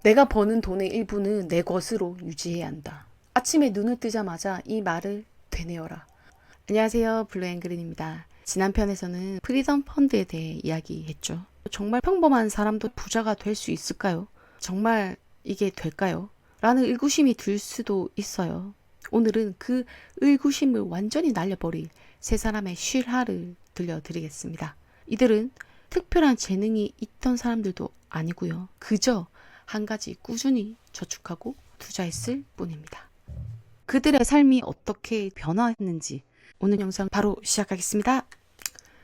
내가 버는 돈의 일부는 내 것으로 유지해야 한다. 아침에 눈을 뜨자마자 이 말을 되뇌어라. 안녕하세요. 블루앵글린입니다. 지난 편에서는 프리덤 펀드에 대해 이야기했죠. 정말 평범한 사람도 부자가 될 수 있을까요? 정말 이게 될까요? 라는 의구심이 들 수도 있어요. 오늘은 그 의구심을 완전히 날려버릴 세 사람의 실화를 들려드리겠습니다. 이들은 특별한 재능이 있던 사람들도 아니고요. 그저 한 가지 꾸준히 저축하고 투자했을 뿐입니다. 그들의 삶이 어떻게 변화했는지 오늘 영상 바로 시작하겠습니다.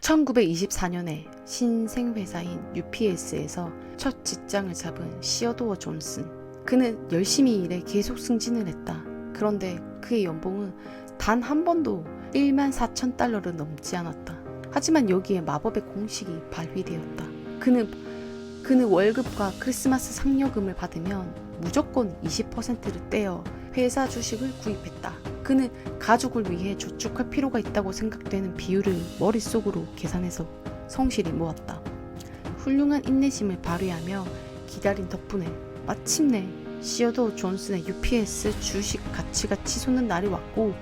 1924년에 신생회사인 UPS에서 첫 직장을 잡은 시어도어 존슨. 그는 열심히 일해 계속 승진을 했다. 그런데 그의 연봉은 단 한 번도 14,000달러를 넘지 않았다. 하지만 여기에 마법의 공식이 발휘되었다. 그는 월급과 크리스마스 상여금을 받으면 무조건 20%를 떼어 회사 주식을 구입했다. 그는 가족을 위해 저축할 필요가 있다고 생각되는 비율을 머릿속으로 계산해서 성실히 모았다. 훌륭한 인내심을 발휘하며 기다린 덕분에 마침내 시어도어 존슨의 UPS 주식 가치가 치솟는 날이 왔고,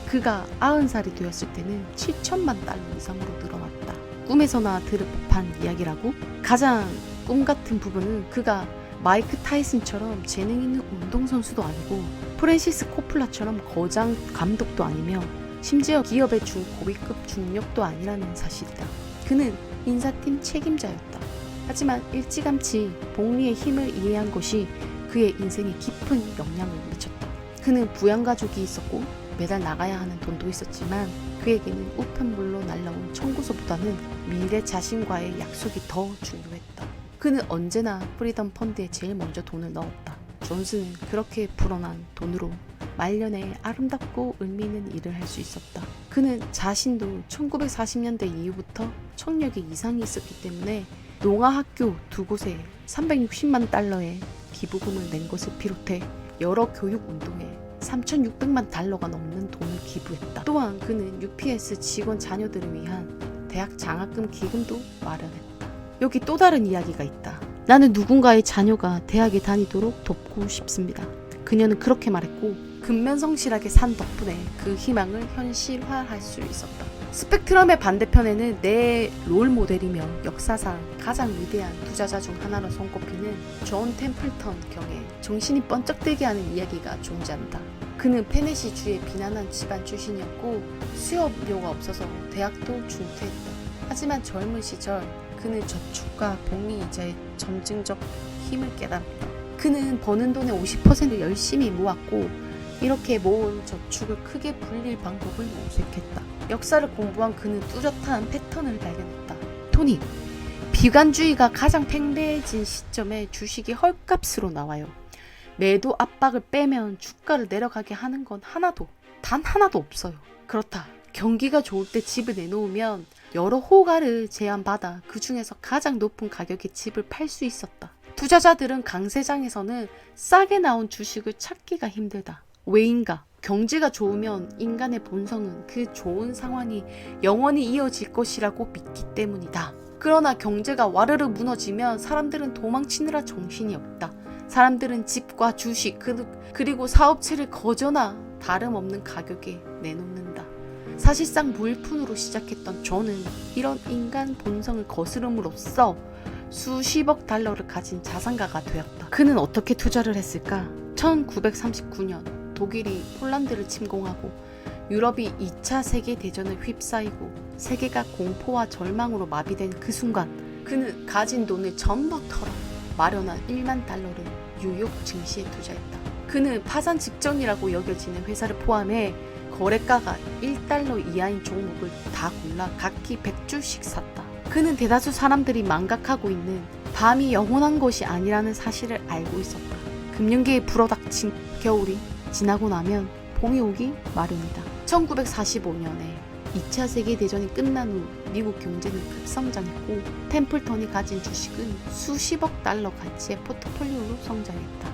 그가 90살이 되었을 때는 7천만 달러 이상으로 늘어났다. 꿈에서나 들을 법한 이야기라고? 가장 꿈같은 부분은 그가 마이크 타이슨처럼 재능 있는 운동선수도 아니고 프랜시스 코플라처럼 거장 감독도 아니며 심지어 기업의 고위급 중력도 아니라는 사실이다. 그는 인사팀 책임자였다. 하지만 일찌감치 복리의 힘을 이해한 것이 그의 인생에 깊은 영향을 미쳤다. 그는 부양가족이 있었고 매달 나가야 하는 돈도 있었지만 그에게는 우편물로 날라온 청구서보다는 미래 자신과의 약속이 더 중요했다. 그는 언제나 프리덤 펀드에 제일 먼저 돈을 넣었다. 존슨은 그렇게 불어난 돈으로 말년에 아름답고 의미 있는 일을 할 수 있었다. 그는 자신도 1940년대 이후부터 청력에 이상이 있었기 때문에 농아학교 두 곳에 360만 달러의 기부금을 낸 것을 비롯해 여러 교육운동에 3,600만 달러가 넘는 돈을 기부했다. 또한 그는 UPS 직원 자녀들을 위한 대학 장학금 기금도 마련했다. 여기 또 다른 이야기가 있다. 나는 누군가의 자녀가 대학에 다니도록 돕고 싶습니다. 그녀는 그렇게 말했고, 근면성실하게 산 덕분에 그 희망을 현실화할 수 있었다. 스펙트럼의 반대편에는 내 롤모델이며 역사상 가장 위대한 투자자 중 하나로 손꼽히는 존 템플턴 경의 정신이 번쩍 들게 하는 이야기가 존재한다. 그는 페네시주의 비난한 집안 출신이었고 수업료가 없어서 대학도 중퇴했다. 하지만 젊은 시절 그는 저축과 복리이자의 점증적 힘을 깨달았다. 그는 버는 돈의 50%를 열심히 모았고 이렇게 모은 저축을 크게 불릴 방법을 모색했다. 역사를 공부한 그는 뚜렷한 패턴을 발견했다. 토니, 비관주의가 가장 팽배해진 시점에 주식이 헐값으로 나와요. 매도 압박을 빼면 주가를 내려가게 하는 건 단 하나도 없어요. 그렇다. 경기가 좋을 때 집을 내놓으면 여러 호가를 제안받아 그 중에서 가장 높은 가격에 집을 팔 수 있었다. 투자자들은 강세장에서는 싸게 나온 주식을 찾기가 힘들다. 왜인가? 경제가 좋으면 인간의 본성은 그 좋은 상황이 영원히 이어질 것이라고 믿기 때문이다. 그러나 경제가 와르르 무너지면 사람들은 도망치느라 정신이 없다. 사람들은 집과 주식 그리고 사업체를 거저나 다름없는 가격에 내놓는다. 사실상 무일푼으로 시작했던 존은 이런 인간 본성을 거스름으로써 수십억 달러를 가진 자산가가 되었다. 그는 어떻게 투자를 했을까? 1939년 독일이 폴란드를 침공하고 유럽이 2차 세계대전을 휩싸이고 세계가 공포와 절망으로 마비된 그 순간 그는 가진 돈을 전부 털어 마련한 1만 달러를 뉴욕 증시에 투자했다. 그는 파산 직전이라고 여겨지는 회사를 포함해 거래가가 1달러 이하인 종목을 다 골라 각기 100주씩 샀다. 그는 대다수 사람들이 망각하고 있는 밤이 영원한 것이 아니라는 사실을 알고 있었다. 금융계에 불어닥친 겨울이 지나고 나면 봄이 오기 마련이다. 1945년에 2차 세계대전이 끝난 후 미국 경제는 급성장했고 템플턴이 가진 주식은 수십억 달러 가치의 포트폴리오로 성장했다.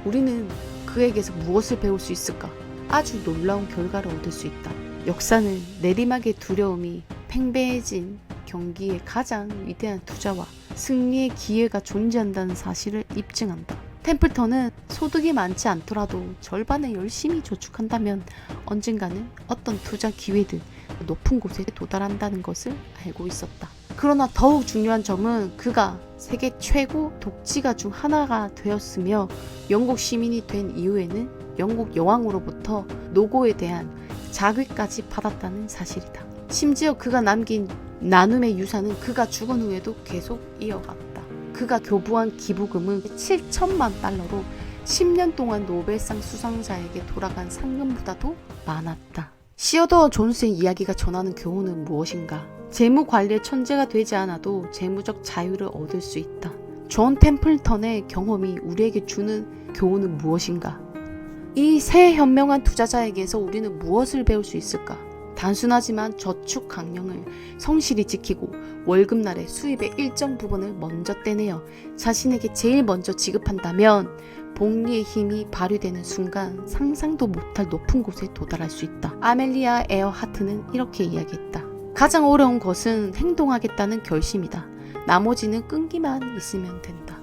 우리는 그에게서 무엇을 배울 수 있을까? 아주 놀라운 결과를 얻을 수 있다. 역사는 내리막의 두려움이 팽배해진 경기의 가장 위대한 투자와 승리의 기회가 존재한다는 사실을 입증한다. 템플턴은 소득이 많지 않더라도 절반을 열심히 저축한다면 언젠가는 어떤 투자 기회든 높은 곳에 도달한다는 것을 알고 있었다. 그러나 더욱 중요한 점은 그가 세계 최고 독지가 중 하나가 되었으며 영국 시민이 된 이후에는 영국 여왕으로부터 노고에 대한 자귀까지 받았다는 사실이다. 심지어 그가 남긴 나눔의 유산은 그가 죽은 후에도 계속 이어갔다. 그가 교부한 기부금은 7천만 달러로 10년 동안 노벨상 수상자에게 돌아간 상금보다도 많았다. 시어도어 존스의 이야기가 전하는 교훈은 무엇인가? 재무 관리의 천재가 되지 않아도 재무적 자유를 얻을 수 있다. 존 템플턴의 경험이 우리에게 주는 교훈은 무엇인가? 이 새 현명한 투자자에게서 우리는 무엇을 배울 수 있을까? 단순하지만 저축 강령을 성실히 지키고 월급날의 수입의 일정 부분을 먼저 떼내어 자신에게 제일 먼저 지급한다면 복리의 힘이 발휘되는 순간 상상도 못할 높은 곳에 도달할 수 있다. 아멜리아 에어하트는 이렇게 이야기했다. 가장 어려운 것은 행동하겠다는 결심이다. 나머지는 끈기만 있으면 된다.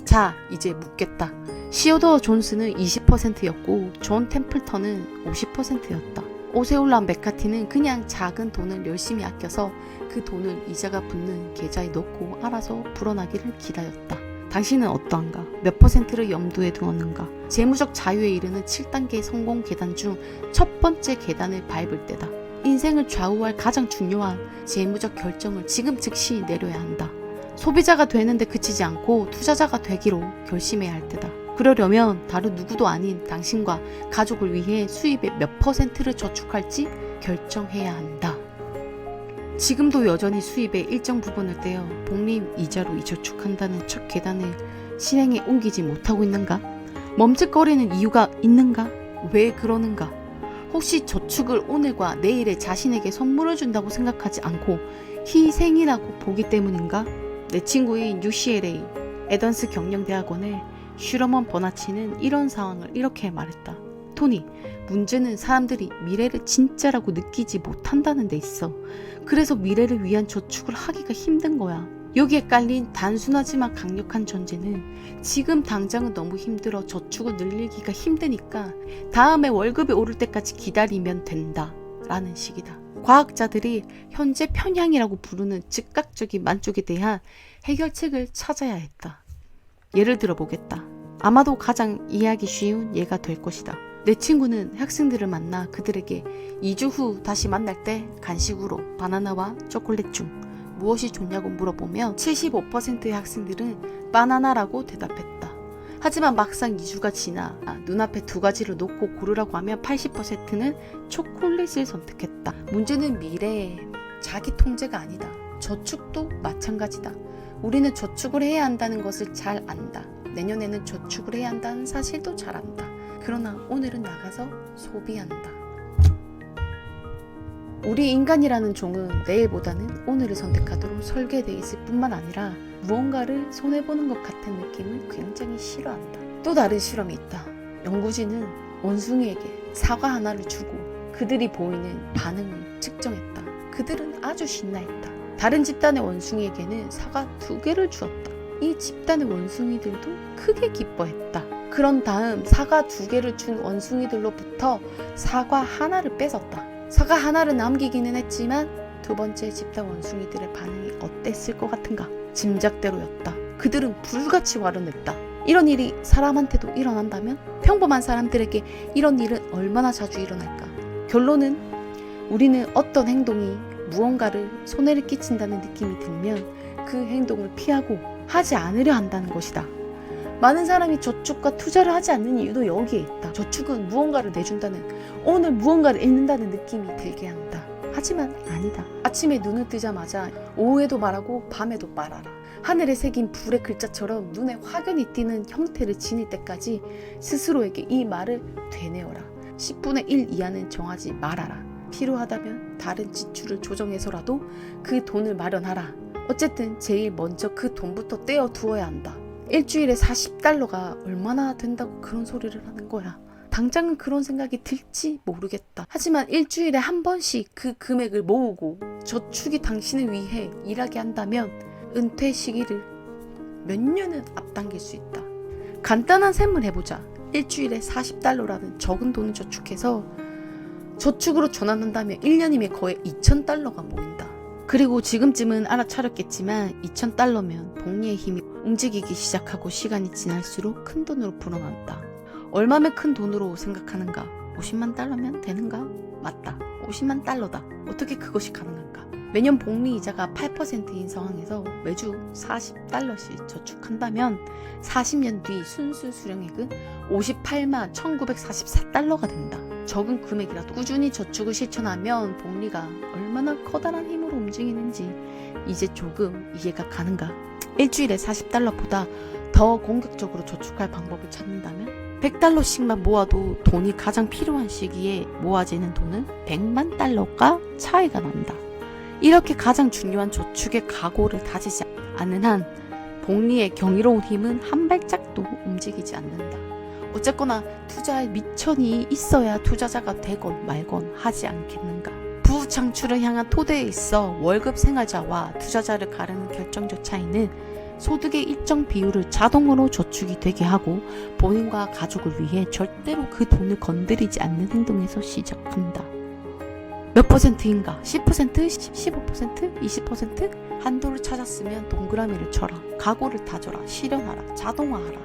자, 이제 묻겠다. 시어도어 존스는 20%였고 존 템플턴은 50%였다. 오세올라 맥카티는 그냥 작은 돈을 열심히 아껴서 그 돈을 이자가 붙는 계좌에 넣고 알아서 불어나기를 기다렸다. 당신은 어떠한가? 몇 %를 염두에 두었는가? 재무적 자유에 이르는 7단계 성공 계단 중 첫 번째 계단을 밟을 때다. 인생을 좌우할 가장 중요한 재무적 결정을 지금 즉시 내려야 한다. 소비자가 되는데 그치지 않고 투자자가 되기로 결심해야 할 때다. 그러려면 다른 누구도 아닌 당신과 가족을 위해 수입의 몇 %를 저축할지 결정해야 한다. 지금도 여전히 수입의 일정 부분을 떼어 복리 이자로 저축한다는 첫 계단을 실행에 옮기지 못하고 있는가? 멈칫거리는 이유가 있는가? 왜 그러는가? 혹시 저축을 오늘과 내일에 자신에게 선물을 준다고 생각하지 않고 희생이라고 보기 때문인가? 내 친구인 UCLA 에던스 경영대학원의 슈러먼 버나치는 이런 상황을 이렇게 말했다. 토니, 문제는 사람들이 미래를 진짜라고 느끼지 못한다는 데 있어. 그래서 미래를 위한 저축을 하기가 힘든 거야. 여기에 깔린 단순하지만 강력한 전제는 지금 당장은 너무 힘들어 저축을 늘리기가 힘드니까 다음에 월급이 오를 때까지 기다리면 된다 라는 식이다. 과학자들이 현재 편향이라고 부르는 즉각적인 만족에 대한 해결책을 찾아야 했다. 예를 들어보겠다. 아마도 가장 이해하기 쉬운 예가 될 것이다. 내 친구는 학생들을 만나 그들에게 2주 후 다시 만날 때 간식으로 바나나와 초콜릿 중 무엇이 좋냐고 물어보면 75%의 학생들은 바나나라고 대답했다. 하지만 막상 2주가 지나 눈앞에 두 가지를 놓고 고르라고 하면 80%는 초콜릿을 선택했다. 문제는 미래의 자기 통제가 아니다. 저축도 마찬가지다. 우리는 저축을 해야 한다는 것을 잘 안다. 내년에는 저축을 해야 한다는 사실도 잘 안다. 그러나 오늘은 나가서 소비한다. 우리 인간이라는 종은 내일보다는 오늘을 선택하도록 설계되어 있을 뿐만 아니라 무언가를 손해보는 것 같은 느낌을 굉장히 싫어한다. 또 다른 실험이 있다. 연구진은 원숭이에게 사과 하나를 주고 그들이 보이는 반응을 측정했다. 그들은 아주 신나했다. 다른 집단의 원숭이에게는 사과 2개를 주었다. 이 집단의 원숭이들도 크게 기뻐했다. 그런 다음 사과 2개를 준 원숭이들로부터 사과 하나를 뺏었다. 사과 하나를 남기기는 했지만 두 번째 집단 원숭이들의 반응이 어땠을 것 같은가? 짐작대로였다. 그들은 불같이 화를 냈다. 이런 일이 사람한테도 일어난다면? 평범한 사람들에게 이런 일은 얼마나 자주 일어날까? 결론은 우리는 어떤 행동이 무언가를 손해를 끼친다는 느낌이 들면 그 행동을 피하고 하지 않으려 한다는 것이다. 많은 사람이 저축과 투자를 하지 않는 이유도 여기에 있다. 저축은 무언가를 내준다는, 오늘 무언가를 잃는다는 느낌이 들게 한다. 하지만 아니다. 아침에 눈을 뜨자마자 오후에도 말하고 밤에도 말하라. 하늘에 새긴 불의 글자처럼 눈에 확연히 띄는 형태를 지닐 때까지 스스로에게 이 말을 되뇌어라. 10분의 1 이하는 정하지 말아라. 필요하다면 다른 지출을 조정해서라도 그 돈을 마련하라. 어쨌든 제일 먼저 그 돈부터 떼어 두어야 한다. 일주일에 40달러가 얼마나 된다고 그런 소리를 하는 거야. 당장은 그런 생각이 들지 모르겠다. 하지만 일주일에 한 번씩 그 금액을 모으고 저축이 당신을 위해 일하게 한다면 은퇴 시기를 몇 년은 앞당길 수 있다. 간단한 셈을 해보자. 일주일에 $40라는 적은 돈을 저축해서 저축으로 전환한다면 1년이면 거의 $2,000가 모인다. 그리고 지금쯤은 알아차렸겠지만 $2,000면 복리의 힘이 움직이기 시작하고 시간이 지날수록 큰 돈으로 불어난다. 얼마면 큰 돈으로 생각하는가? $500,000면 되는가? 맞다. $500,000다. 어떻게 그것이 가능한가? 매년 복리 이자가 8%인 상황에서 매주 $40씩 저축한다면 40년 뒤 순수 수령액은 $581,944가 된다. 적은 금액이라도 꾸준히 저축을 실천하면 복리가 얼마나 커다란 힘으로 움직이는지 이제 조금 이해가 가는가? 일주일에 $40보다 더 공격적으로 저축할 방법을 찾는다면 $100씩만 모아도 돈이 가장 필요한 시기에 모아지는 돈은 $10,000,000가 차이가 난다. 이렇게 가장 중요한 저축의 각오를 다지지 않는 한 복리의 경이로운 힘은 한 발짝도 움직이지 않는다. 어쨌거나 투자에 미천이 있어야 투자자가 되건 말건 하지 않겠는가. 부후 창출을 향한 토대에 있어 월급 생활자와 투자자를 가르는 결정적 차이는 소득의 일정 비율을 자동으로 저축이 되게 하고 본인과 가족을 위해 절대로 그 돈을 건드리지 않는 행동에서 시작한다. 몇 %인가? 10%? 15%? 20%? 한도를 찾았으면 동그라미를 쳐라. 각오를 다져라. 실현하라. 자동화하라.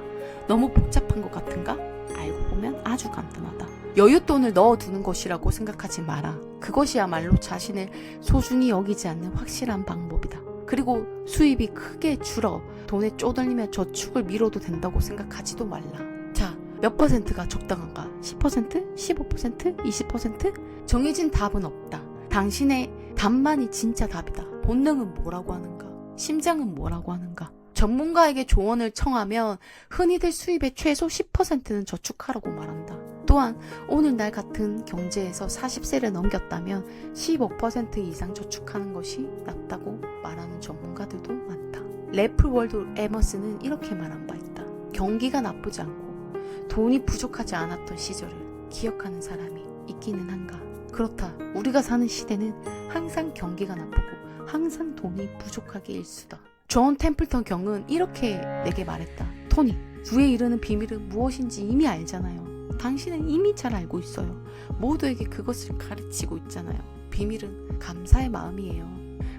너무 복잡한 것 같은가? 알고 보면 아주 간단하다. 여윳돈을 넣어두는 것이라고 생각하지 마라. 그것이야말로 자신을 소중히 여기지 않는 확실한 방법이다. 그리고 수입이 크게 줄어 돈에 쪼들리며 저축을 미뤄도 된다고 생각하지도 말라. 자, 몇 %가 적당한가? 10%? 15%? 20%? 정해진 답은 없다. 당신의 답만이 진짜 답이다. 본능은 뭐라고 하는가? 심장은 뭐라고 하는가? 전문가에게 조언을 청하면 흔히들 수입의 최소 10%는 저축하라고 말한다. 또한 오늘날 같은 경제에서 40세를 넘겼다면 15% 이상 저축하는 것이 낫다고 말하는 전문가들도 많다. 래플 월드 에머스는 이렇게 말한 바 있다. 경기가 나쁘지 않고 돈이 부족하지 않았던 시절을 기억하는 사람이 있기는 한가. 그렇다. 우리가 사는 시대는 항상 경기가 나쁘고 항상 돈이 부족하게 일수다. 존 템플턴 경은 이렇게 내게 말했다. 토니, 부에 이르는 비밀은 무엇인지 이미 알잖아요. 당신은 이미 잘 알고 있어요. 모두에게 그것을 가르치고 있잖아요. 비밀은 감사의 마음이에요.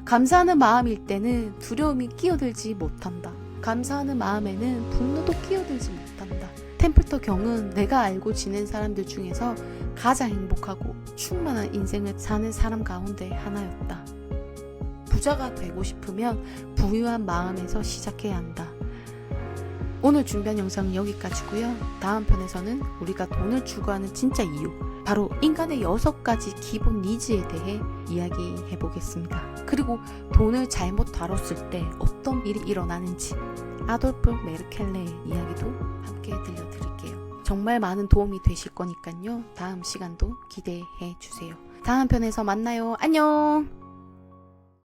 감사하는 마음일 때는 두려움이 끼어들지 못한다. 감사하는 마음에는 분노도 끼어들지 못한다. 템플턴 경은 내가 알고 지낸 사람들 중에서 가장 행복하고 충만한 인생을 사는 사람 가운데 하나였다. 부자가 되고 싶으면 부유한 마음에서 시작해야 한다. 오늘 준비한 영상은 여기까지고요. 다음 편에서는 우리가 돈을 추구하는 진짜 이유, 바로 인간의 6가지 기본 니즈에 대해 이야기해 보겠습니다. 그리고 돈을 잘못 다뤘을 때 어떤 일이 일어나는지 아돌프 메르켈레의 이야기도 함께 들려드릴게요. 정말 많은 도움이 되실 거니까요. 다음 시간도 기대해 주세요. 다음 편에서 만나요. 안녕!